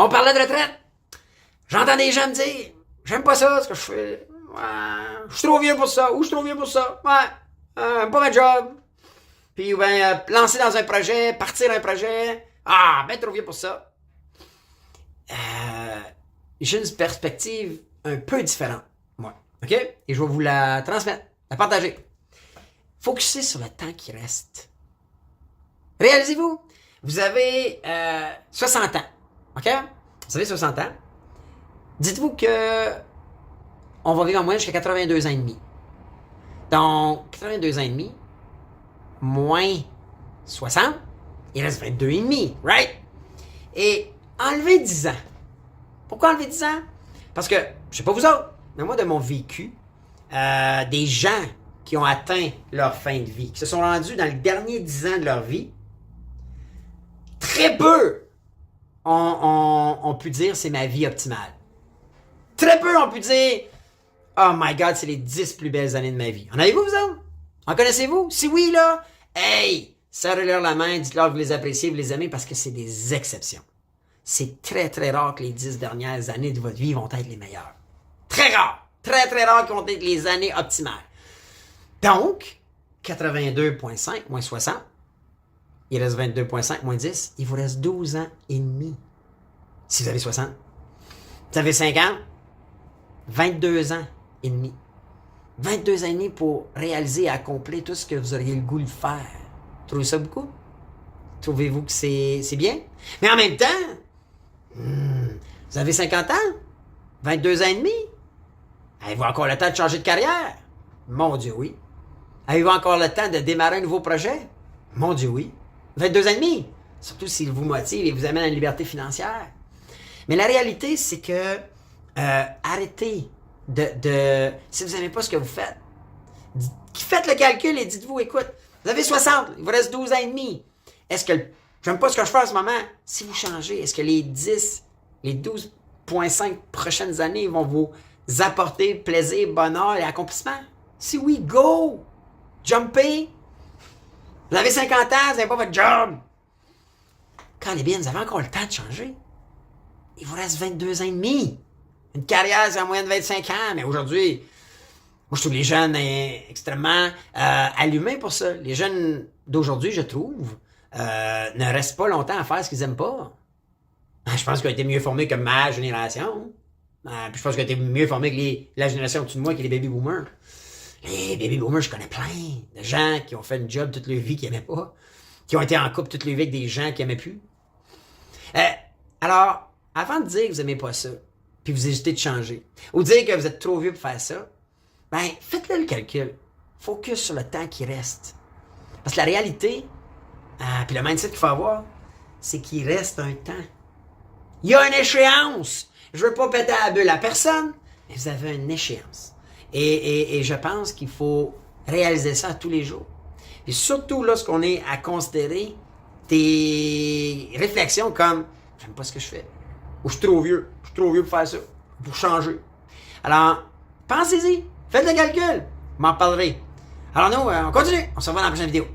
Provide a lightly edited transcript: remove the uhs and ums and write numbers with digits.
On parlait de retraite. J'entends des gens me dire, j'aime pas ça, ce que je fais. Ouais, je suis trop vieux pour ça, ou je suis trop vieux pour ça. Ouais, pas ma job. Puis, ben, lancer dans un projet, partir un projet. Ah, ben, trop vieux pour ça. J'ai une perspective un peu différente, moi. OK? Et je vais vous la transmettre, la partager. Focussez sur le temps qui reste. Réalisez-vous, vous avez 60 ans. OK? Vous avez 60 ans. Dites-vous que on va vivre en moyenne jusqu'à 82 ans et demi. Donc, 82 ans et demi, moins 60, il reste 22 et demi, right? Et enlevez 10 ans. Pourquoi enlever 10 ans? Parce que, je sais pas vous autres, mais moi, de mon vécu, des gens qui ont atteint leur fin de vie, qui se sont rendus dans les derniers 10 ans de leur vie, très peu ont pu dire c'est ma vie optimale. Très peu ont pu dire oh my God, c'est les 10 plus belles années de ma vie. En avez-vous, vous autres? En connaissez-vous? Si oui, là, hey, serrez-leur la main, dites-leur que vous les appréciez, vous les aimez parce que c'est des exceptions. C'est très, très rare que les 10 dernières années de votre vie vont être les meilleures. Très rare! Très, très rare qu'ils vont être les années optimales. Donc, 82,5 moins 60, il reste 22,5 moins 10, il vous reste 12 ans et demi. Si vous avez 60. Vous avez 50, 22 ans et demi. 22 ans et demi pour réaliser et accomplir tout ce que vous auriez le goût de faire. Trouvez ça beaucoup? Trouvez-vous que c'est bien? Mais en même temps, vous avez 50 ans? 22 ans et demi? Avez-vous encore le temps de changer de carrière? Mon Dieu, oui. Avez-vous encore le temps de démarrer un nouveau projet? Mon Dieu, oui. 22 ans et demi? Surtout s'il vous motive et vous amène à la liberté financière. Mais la réalité, c'est que arrêtez de... Si vous n'aimez pas ce que vous faites, faites le calcul et dites-vous, écoute, vous avez 60, il vous reste 12 ans et demi. Est-ce que... J'aime pas ce que je fais en ce moment. Si vous changez, est-ce que les 12,5 prochaines années vont vous apporter plaisir, bonheur et accomplissement? Si oui, go! Jumpez! Vous avez 50 ans, vous n'avez pas votre job. Quand les bien, vous avez encore le temps de changer. Il vous reste 22 ans et demi. Une carrière, c'est en moyenne de 25 ans. Mais aujourd'hui, moi, je trouve les jeunes extrêmement allumés pour ça. Les jeunes d'aujourd'hui, je trouve, ne restent pas longtemps à faire ce qu'ils aiment pas. Je pense qu'ils ont été mieux formés que ma génération. Puis je pense qu'ils ont été mieux formés que la génération au-dessus de moi, qui est les baby boomers. Les baby boomers, je connais plein de gens qui ont fait une job toute leur vie qu'ils n'aimaient pas, qui ont été en couple toute leur vie avec des gens qu'ils n'aimaient plus. Alors, avant de dire que vous n'aimez pas ça, puis vous hésitez de changer, ou dire que vous êtes trop vieux pour faire ça, ben, faites-le le calcul. Focus sur le temps qui reste. Parce que la réalité, puis le mindset qu'il faut avoir, c'est qu'il reste un temps. Il y a une échéance. Je veux pas péter la bulle à personne, mais vous avez une échéance. Et je pense qu'il faut réaliser ça tous les jours. Et surtout lorsqu'on est à considérer des réflexions comme « j'aime pas ce que je fais » ou « je suis trop vieux pour faire ça » pour changer. Alors, pensez-y, faites le calcul, m'en parlerez. Alors nous, on continue, on se revoit dans la prochaine vidéo.